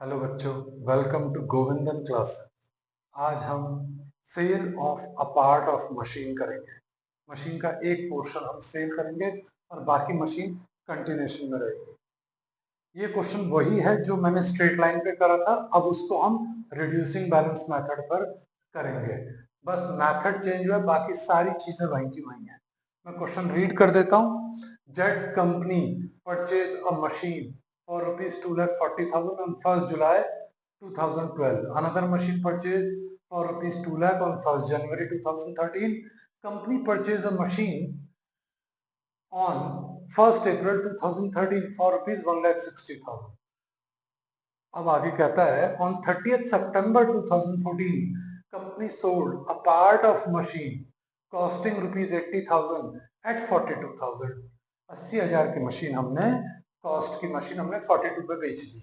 Hello बच्चों, welcome to Govindan classes. आज हम sale of a part of machine करेंगे। मशीन का एक पोर्शन हम सेल करेंगे और बाकी मशीन कंटिन्यूशन में रहेगी। ये क्वेश्चन वही है जो मैंने स्ट्रेट लाइन पे करा था, अब उसको हम रिड्यूसिंग बैलेंस मेथड पर करेंगे। बस मेथड चेंज हुआ, बाकी सारी चीजें वहीं की वहीं हैं। मैं क्वेश्चन रीड कर देता हूँ। Jet company purchase a machine for rupees 2,40,000 on 1st July 2012. Another machine purchase for rupees 2 lakh on 1st January 2013. Company purchased a machine on 1st April 2013 for rupees 1,60,000. अब आगे कहता है on 30th September 2014 company sold a part of machine costing rupees 80,000 at 42,000. 80,000 की machine हमने cost की machine हमने 42 पे बेच दी,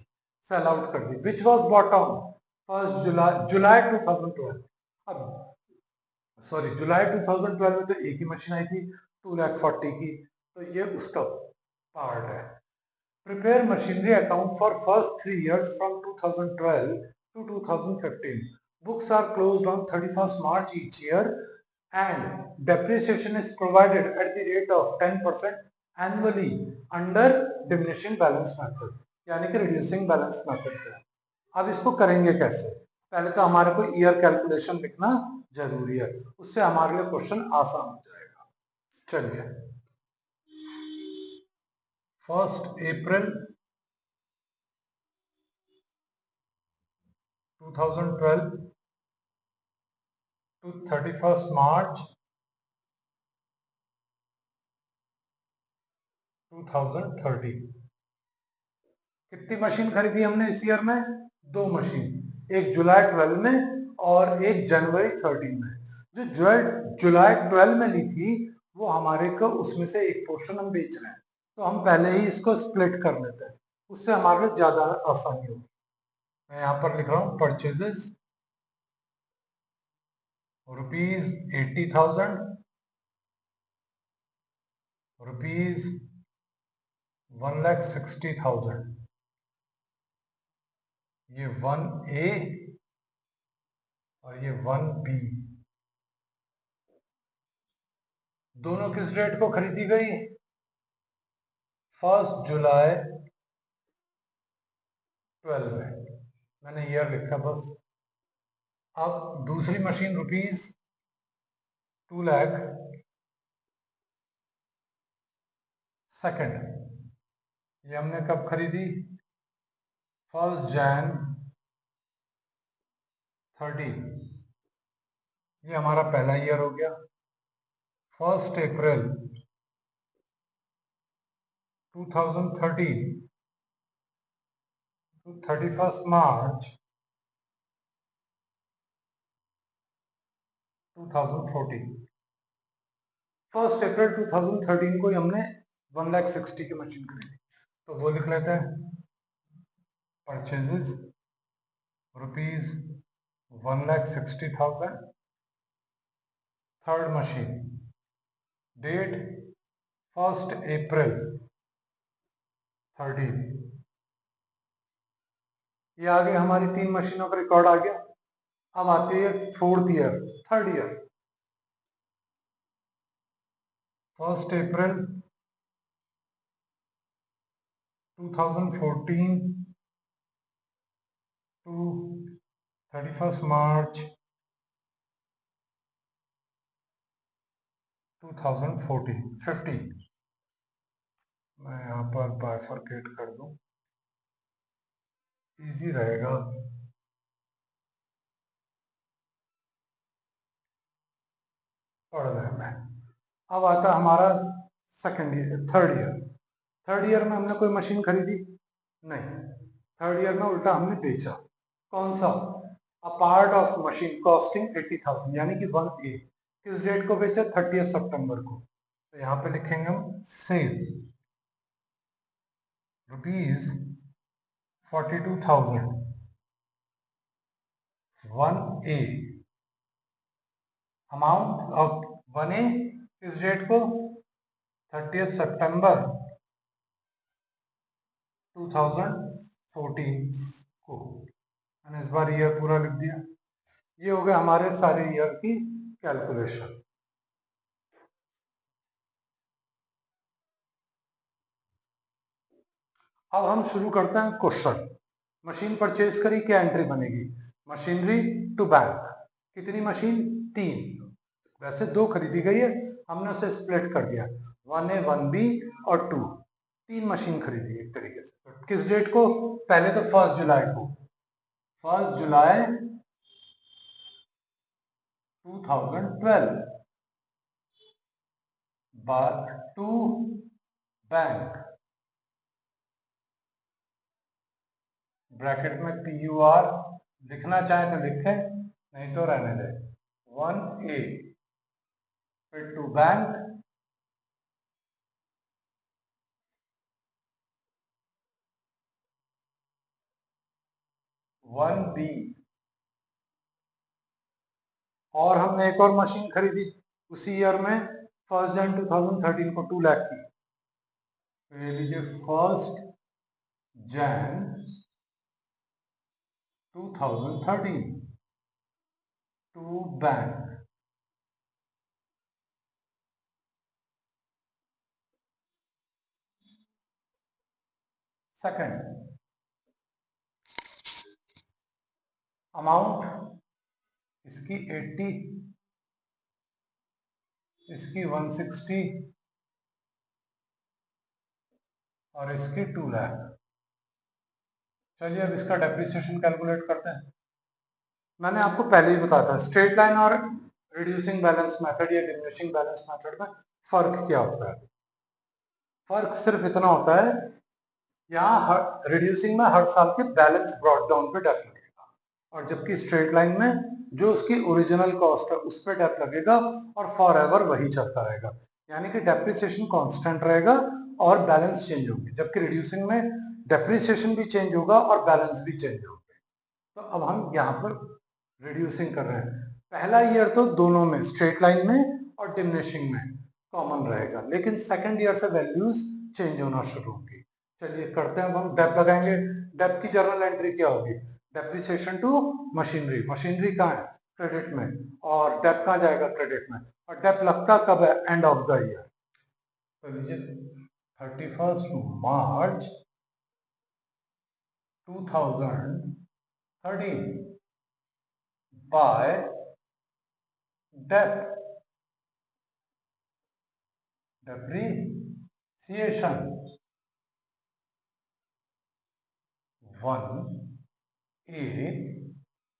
सेल आउट कर दी। Which was bought on 1st July 2012। अब सॉरी, जुलाई 2012 में तो एक ही मशीन आई थी 2,40,000 की, तो ये उसका पार्ट है। Prepare machinery account for first 3 years from 2012 to 2015. Books are closed on 31st March each year and depreciation is provided at the rate of 10% annually under diminishing balance method, यानी कि reducing balance method पे। अब इसको करेंगे कैसे? पहले तो हमारे को ईयर कैलकुलेशन लिखना जरूरी है, उससे हमारे लिए क्वेश्चन आसान हो जाएगा। चलिए, 1st April 2012 to 31st March 2030। कितनी मशीन खरीदी हमने इस ईयर में? 2 मशीन, एक जुलाई 12 में और एक जनवरी 13 में। जो जुलाई 12 में ली थी वो हमारे को उसमें से एक पोर्शन हम बेच रहे हैं, तो हम पहले ही इसको स्प्लिट कर लेते हैं, उससे हमारे लिए ज्यादा आसानी होगी। मैं यहाँ पर लिख रहा हूँ परचेजेस रुपीज 80,000, रुपीज 1,60,000। ये 1A और ये 1B दोनों किस डेट को खरीदी गई? 1st जुलाई 12 में। मैंने ईयर लिखा बस। अब दूसरी मशीन रुपीज 2 लाख सेकंड, ये हमने कब खरीदी? 1st जैन 13। ये हमारा पहला ईयर हो गया। 1st April 2013 to 31st March 2014। 1st अप्रैल 2013 को हमने 1,60,000 की मशीन खरीदी, तो वो लिख लेते हैं purchases rupees 1,60,000। Third machine, date 1st April 13। ये आगे हमारी 3 मशीनों का रिकॉर्ड आ गया। अब आती है 4th year, 3rd year. 1st April 2014 to 31st March 2014 15। मैं यहाँ पर बाइफरकेट कर दूं, इजी रहेगा। पढ़ रहे मैं। अब आता हमारा second year, 3rd year. 3rd year में हमने कोई मशीन खरीदी नहीं, 3rd ईयर में उल्टा हमने बेचा। कौन सा? अ पार्ट ऑफ मशीन कॉस्टिंग 80,000, यानी कि 1A। किस डेट को बेचा? 30th सितंबर को। तो यहाँ पे लिखेंगे हम cell rupees 42,000 1A। Amount of 1A किस डेट को? 30th सितंबर 2014 को। मैंने इस बार ईयर पूरा लिख दिया। ये हो गए हमारे सारे ईयर की कैलकुलेशन। अब हम शुरू करते हैं क्वेश्चन। मशीन परचेज करी, क्या एंट्री बनेगी? Machinery to bank. कितनी मशीन? 3। वैसे 2 खरीदी गई है, हमने उसे स्प्लिट कर दिया, 1A 1B और 2। 3 मशीन खरीदी एक तरीके से। तो किस डेट को? पहले तो 1 जुलाई को। 1 जुलाई 2012 टू बैंक, ब्रैकेट में PUR। लिखना चाहे तो लिखें, नहीं तो रहने दें। 1A, फिर टू बैंक, 1B। और हमने एक और मशीन खरीदी उसी ईयर में, 1 जन 2013 को, 2 लाख की। तो ये लीजिए 1 जन 2013 टू बैंक। सेकंड अमाउंट इसकी 80, इसकी 160 और इसकी 2 लाख। चलिए अब इसका डेप्रिसिएशन कैलकुलेट करते हैं। मैंने आपको पहले ही बताया था स्ट्रेट लाइन और रिड्यूसिंग बैलेंस मेथड या डिमिनिशिंग बैलेंस मेथड में फर्क क्या होता है। फर्क सिर्फ इतना होता है, यहाँ रिड्यूसिंग में हर साल के बैलेंस ब्रॉट डाउन पे डेप लगेगा, और जबकि स्ट्रेट लाइन में जो उसकी ओरिजिनल कॉस्ट है उस पर डेप लगेगा और फॉर एवर वही चलता रहेगा। यानी कि डेप्रिसिएशन कांस्टेंट रहेगा और बैलेंस चेंज होंगे, जबकि रिड्यूसिंग में डेप्रिसिएशन भी चेंज होगा और बैलेंस भी चेंज होंगे। तो अब हम यहाँ पर रिड्यूसिंग कर रहे हैं। पहला ईयर तो दोनों में, स्ट्रेट लाइन में और डिमिनिशिंग में, कॉमन रहेगा, लेकिन सेकंड ईयर से वैल्यूज चेंज होना शुरू होंगी। चलिए करते हैं, अब हम डेप लगाएंगे। डेप की जर्नल एंट्री क्या होगी? Depreciation to machinery. मशीनरी कहाँ है? क्रेडिट में। और डेप कहाँ जाएगा? क्रेडिट में। और डेप लगता कब है? End of the year. तो लीजिए 31 March 2013 by dep, depreciation 1A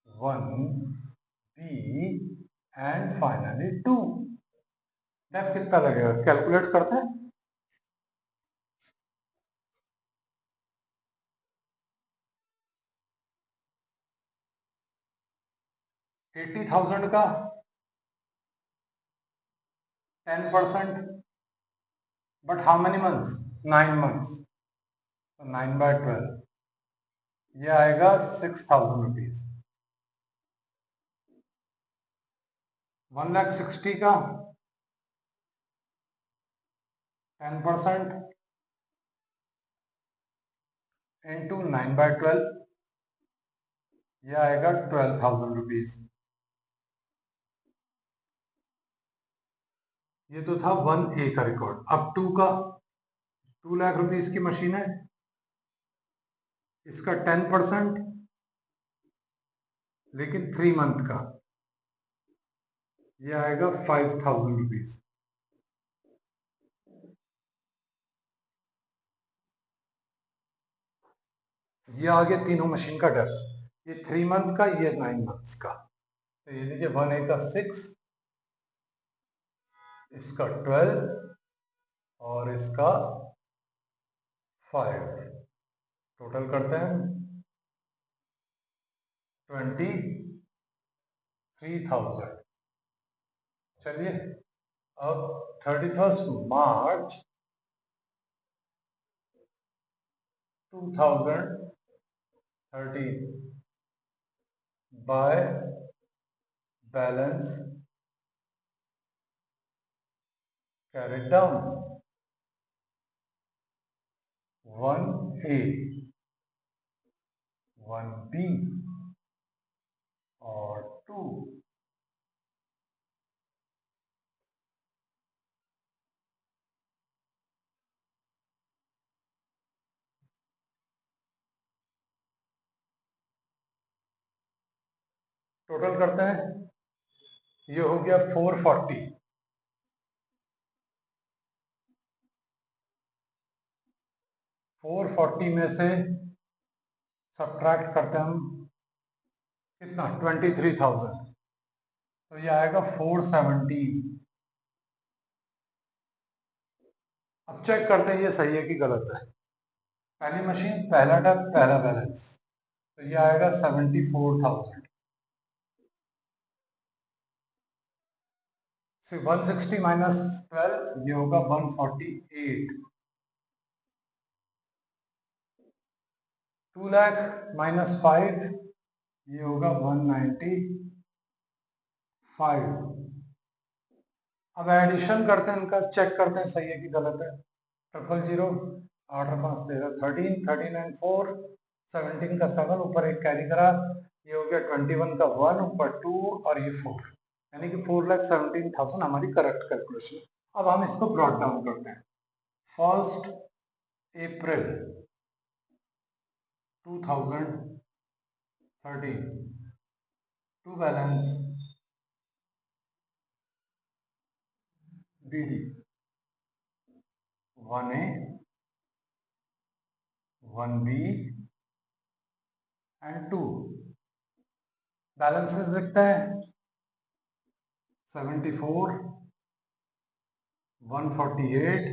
1B and finally 2। Dep कितना लगेगा? कैलकुलेट करते हैं। 80,000 का 10%, but how many months? 9 months. तो 9/12 ये आएगा 6,000 रुपीज। 1,60,000 का 10% इंटू 9/12 ये आएगा 12,000 रुपीज। ये तो था 1A का रिकॉर्ड। अब 2 का, 2 लाख रुपीस की मशीन है, इसका 10%, लेकिन 3 मंथ का, ये आएगा 5,000 रुपीज। ये आ गया तीनों मशीन का डेप्थ, ये 3 मंथ का, ये 9 मंथ्स का। तो ये लीजिए 1A का 6, इसका 12 और इसका 5। टोटल करते हैं 23,000। चलिए अब 31 March 2013 by balance carried down 1A 1B और 2। टोटल करते हैं, ये हो गया 440। 440 में से सब्ट्रैक्ट करते हैं हम कितना, 23,000, तो ये आएगा 417। अब चेक करते हैं ये सही है कि गलत है। पहली मशीन, पहला टैप, पहला बैलेंस, तो ये आएगा 74,000। 160 माइनस 12, ये होगा 148। 2 लाख माइनस 5, ये होगा 195। अब एडिशन करते हैं इनका, चेक करते हैं सही है कि गलत है। 000, 8 और 5 13, 13, 13 एंड 4, 17 का 7, ऊपर एक कैरी करा, ये हो गया 21 का 1, ऊपर 2 और ये 4, यानी कि 4,17,000 हमारी करेक्ट कैलकुलेशन। अब हम इसको ब्रॉट डाउन करते हैं। 1 April 2013 to balance BD 1A 1B and 2। Balances लिखते हैं 74, 148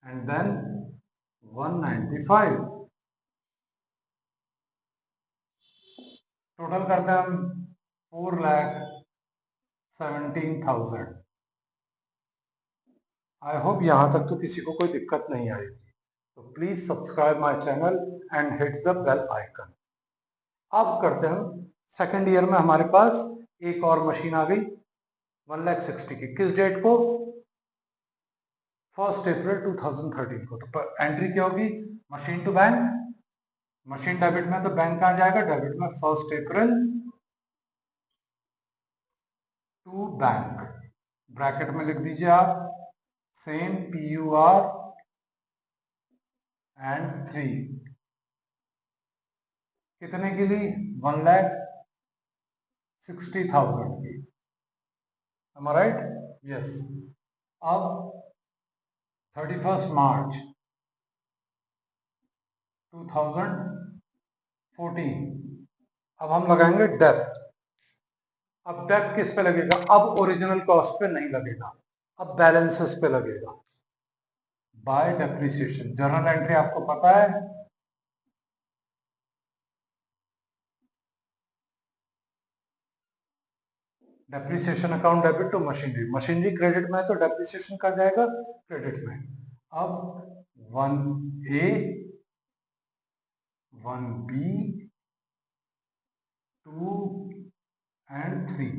and then 195। टोटल करते हैं हम 4,17,000। आई होप यहां तक तो किसी को कोई दिक्कत नहीं आएगी। तो please subscribe my channel and hit the bell icon. अब करते हैं सेकेंड ईयर में हमारे पास एक और मशीन आ गई 1,60,000 की। किस डेट को? 1 अप्रैल 2013 को। तो एंट्री क्या होगी? Machine to bank, machine debit में तो बैंक कहाँ जाएगा? डेबिट में। 1 अप्रैल टू बैंक, ब्रैकेट में लिख दीजिए आप सेम PUR एंड 3। कितने की ली? 1,60,000 की। Am I right? Yes. अब 31 मार्च 2014, अब हम लगाएंगे डेप्थ। अब डेप्थ किस पे लगेगा? अब ओरिजिनल कॉस्ट पे नहीं लगेगा, अब बैलेंसेस पे लगेगा बाय डेप्रिसिएशन। जर्नल एंट्री आपको पता है, depreciation account debit to machinery, machinery credit में है तो डेप्रिसिएशन का जाएगा क्रेडिट में। अब 1A 1B 2 एंड 3,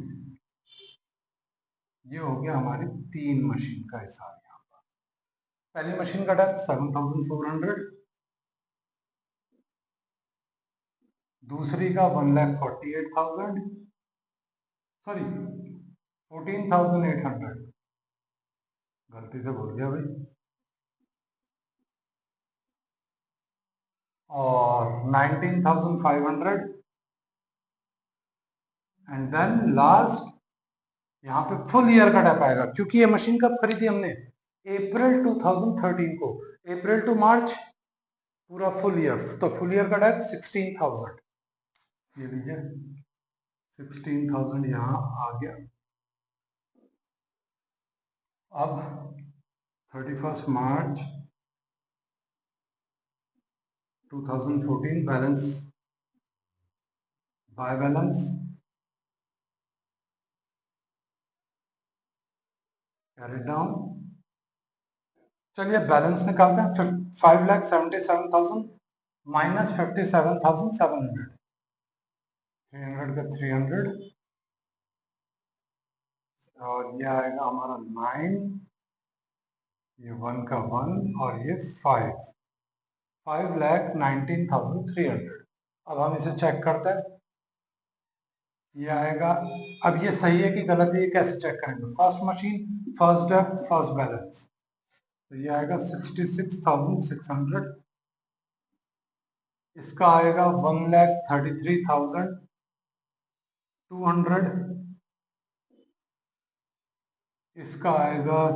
ये हो गया हमारी 3 मशीन का हिसाब। यहाँ पर पहली मशीन का डेप्थ 7,400, दूसरी का 1,48,000, सॉरी 14,800, गलती से बोल गया भाई, और 19,500 एंड देन लास्ट यहाँ पे फुल ईयर का डेप आएगा, क्योंकि ये मशीन कब खरीदी हमने? अप्रैल 2013 को। अप्रैल टू मार्च पूरा फुल ईयर, तो फुल ईयर का डेप 16,000, ये लीजिए 16,000 यहाँ आ गया। अब 31 मार्च 2014 balance by balance carry down. चलिए बैलेंस निकालते हैं। 5,77,000 माइनस 57,700, 300 का 300 और ये आएगा हमारा 9, ये 1 का 1 और ये 5। 5,19,300। अब हम इसे चेक करते हैं, ये आएगा। अब ये सही है कि गलत है, ये कैसे चेक करेंगे? फर्स्ट मशीन, फर्स्ट डेप्ट, फर्स्ट बैलेंस, तो ये आएगा 66,600। इसका आएगा 1,33,200। इसका आएगा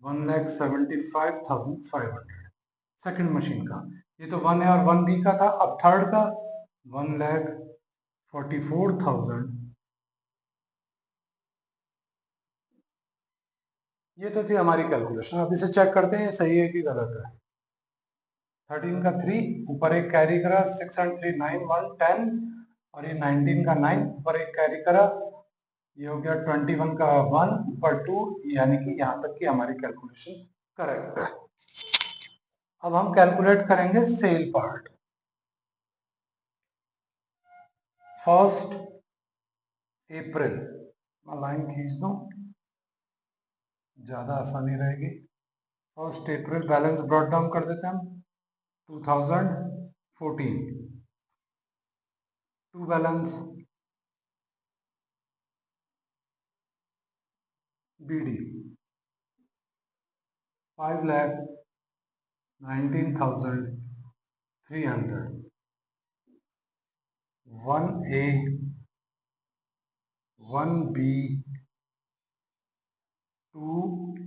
1,75,500 सेकंड मशीन का। ये तो 1 है और 1B का था। अब थर्ड का 1,44,000। ये तो थी हमारी कैलकुलेशन। अब इसे चेक करते हैं सही है कि गलत है। 13 का 3 ऊपर एक कैरी करा, 6 एंड 3 9 1 10, और ये 19 का 9 ऊपर एक कैरी करा, ये हो गया 21 का 1 ऊपर 2, यानी कि यहाँ तक की हमारी कैलकुलेशन करेक्ट है। अब हम कैलकुलेट करेंगे सेल पार्ट। फर्स्ट अप्रैल, मैं लाइन खींच दूं, ज्यादा आसानी रहेगी। First April balance brought down कर देते हैं हम, 2014। To balance BD 5,19,300। 1A 1B 2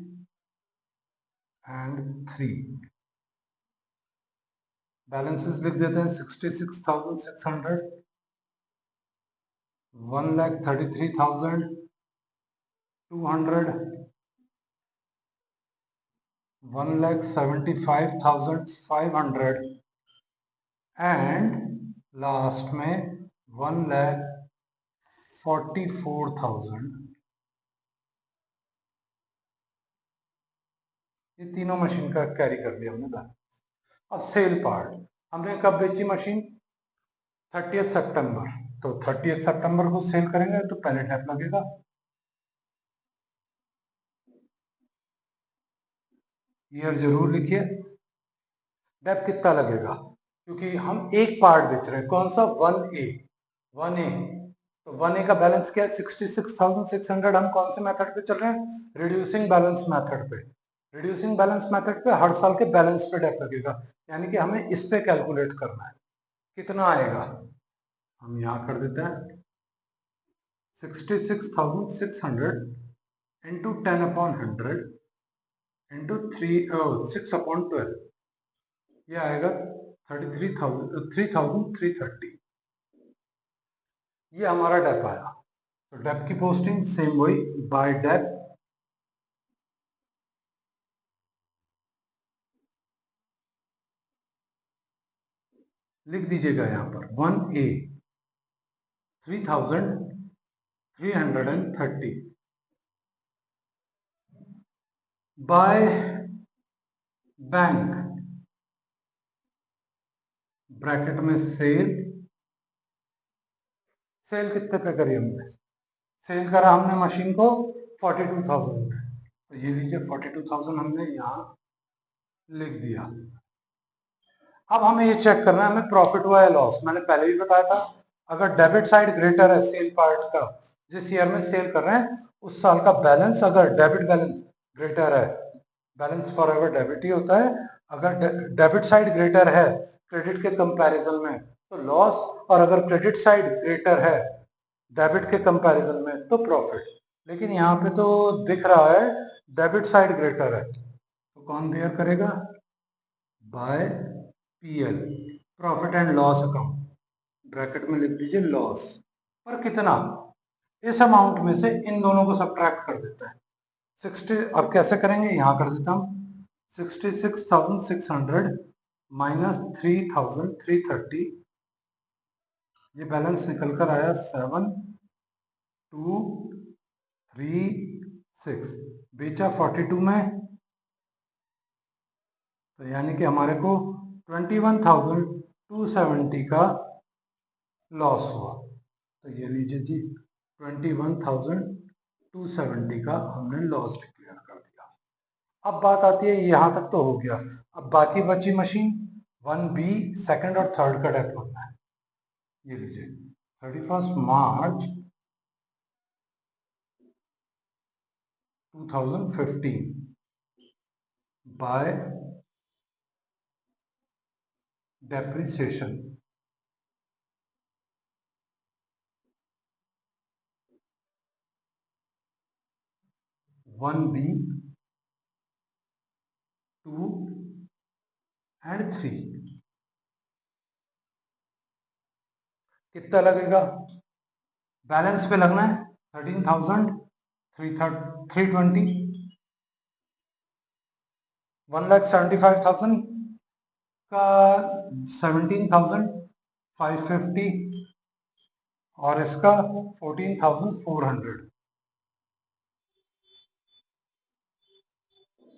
and 3। Balances लिख देते हैं, 66,600, 1,33,200, 1,75,500 एंड लास्ट में 1,44,000। ये तीनों मशीन का कैरी कर लिया हमने बैलेंस। अब सेल पार्ट, हमने कब बेची मशीन? 30 सितंबर। तो 30 सितंबर को सेल करेंगे तो पहले टैप लगेगा। ईयर जरूर लिखिए। डेप कितना लगेगा, क्योंकि हम एक पार्ट बेच रहे हैं। कौन सा? 1A। 1A, तो 1A का बैलेंस क्या है? 66,600। हम कौन से मेथड पे चल रहे हैं? रिड्यूसिंग बैलेंस मेथड पे। रिड्यूसिंग बैलेंस मेथड पे हर साल के बैलेंस पे डेप लगेगा, यानी कि हमें इस पे कैलकुलेट करना है। कितना आएगा? हम यहाँ कर देते हैं 66,600 इंटू 10/100 इंटू 6/12, ये आएगा 3,330। ये हमारा डेप आया। तो डेप की पोस्टिंग सेम वही, बाय डेप लिख दीजिएगा यहाँ पर 1A 3,330 बाय बैंक, ब्रैकेट में सेल। सेल कितने पे करी हमने? सेल करा हमने मशीन को 42,000 में, तो ये लीजिए 42,000 हमने यहाँ लिख दिया। अब हमें ये चेक करना है हमें प्रॉफिट हुआ या लॉस। मैंने पहले भी बताया था, अगर डेबिट साइड ग्रेटर है सेल पार्ट का, जिस ईयर में सेल कर रहे हैं उस साल का बैलेंस, अगर डेबिट बैलेंस ग्रेटर है, बैलेंस फॉर एवर डेबिट ही होता है, अगर डेबिट साइड ग्रेटर है क्रेडिट के कंपैरिजन में तो लॉस, और अगर क्रेडिट साइड ग्रेटर है डेबिट के कंपैरिजन में तो प्रॉफिट। लेकिन यहाँ पे तो दिख रहा है डेबिट साइड ग्रेटर है, तो कौन बेयर करेगा? By PL, profit and loss account, bracket में लिख दीजिए लॉस। पर कितना? इस अमाउंट में से इन दोनों को सब्ट्रैक्ट कर देता है 60। अब कैसे करेंगे? यहाँ कर देता हूँ 66,600 माइनस 3,330, ये बैलेंस निकल कर आया 7,236। बेचा 42 में, तो यानी कि हमारे को 21,270 का लॉस हुआ। तो ये लीजिए जी 21,270 का हमने लॉस डिक्लेयर कर दिया। अब बात आती है, यहाँ तक तो हो गया, अब बाकी बची मशीन 1B सेकंड और थर्ड का डेप्थ होता है, ये लीजिए 31 मार्च 2015 बाय डेप्रिसिएशन 1B 2 एंड 3 कितना लगेगा? बैलेंस पे लगना है 13,320 1,75,000 का 17,550 और इसका 14,400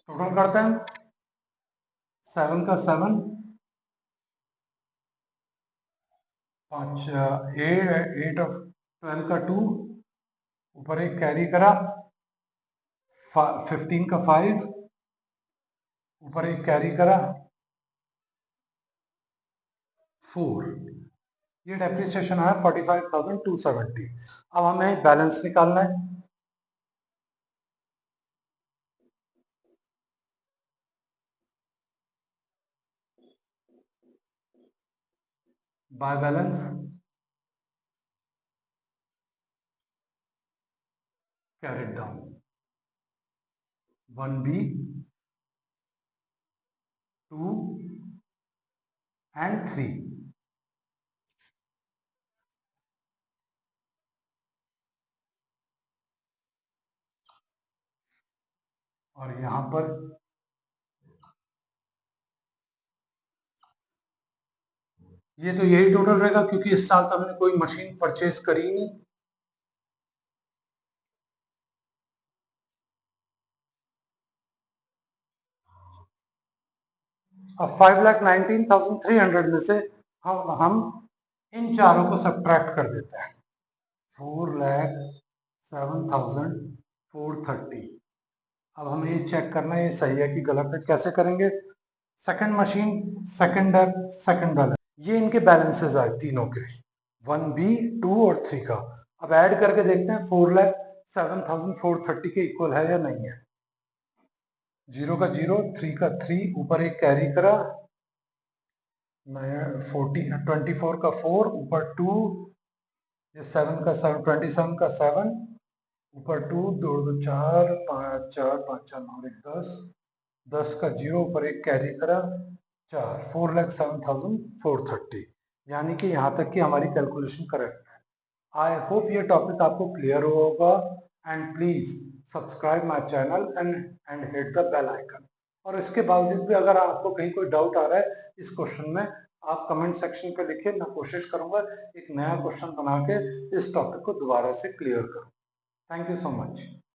टोटल करते हैं 7 का 7 5 8 ऑफ 12 का 2 ऊपर एक कैरी करा 15 का 5 ऊपर एक कैरी करा 4 ये डेप्रिसिएशन है 45,270। अब हमें बैलेंस निकालना है by balance carried down 1B 2 and 3 और यहां पर ये तो यही टोटल रहेगा क्योंकि इस साल तो हमने कोई मशीन परचेज करी नहीं। अब 5,19,300 में से हम इन चारों को सब्ट्रैक्ट कर देते हैं 4,07,430। अब हमें ये चेक करना है ये सही है कि गलत है। कैसे करेंगे? Second machine, second dep, second balance, ये इनके बैलेंसेस आए तीनों के 1B 2 और 3 का। अब ऐड करके देखते हैं 4,07,430 के इक्वल है या नहीं है। 0 का 0, 3 का 3, ऊपर एक कैरी करा 24 का 4, ऊपर 2, ये 7 का 7, 27 का 7, ऊपर 2, 2 2 4, 5 4 5 4 9 1 10, 10 का 0, ऊपर एक कैरी करा 4, 4,07,430। यानी कि यहाँ तक की हमारी कैलकुलेशन करेक्ट है। आई होप ये टॉपिक आपको क्लियर होगा and please subscribe my channel and hit the bell icon. और इसके बावजूद भी अगर आपको कहीं कोई डाउट आ रहा है इस क्वेश्चन में, आप कमेंट सेक्शन पे लिखिए, मैं कोशिश करूंगा एक नया क्वेश्चन बना के इस टॉपिक को दोबारा से क्लियर करूं। Thank you so much.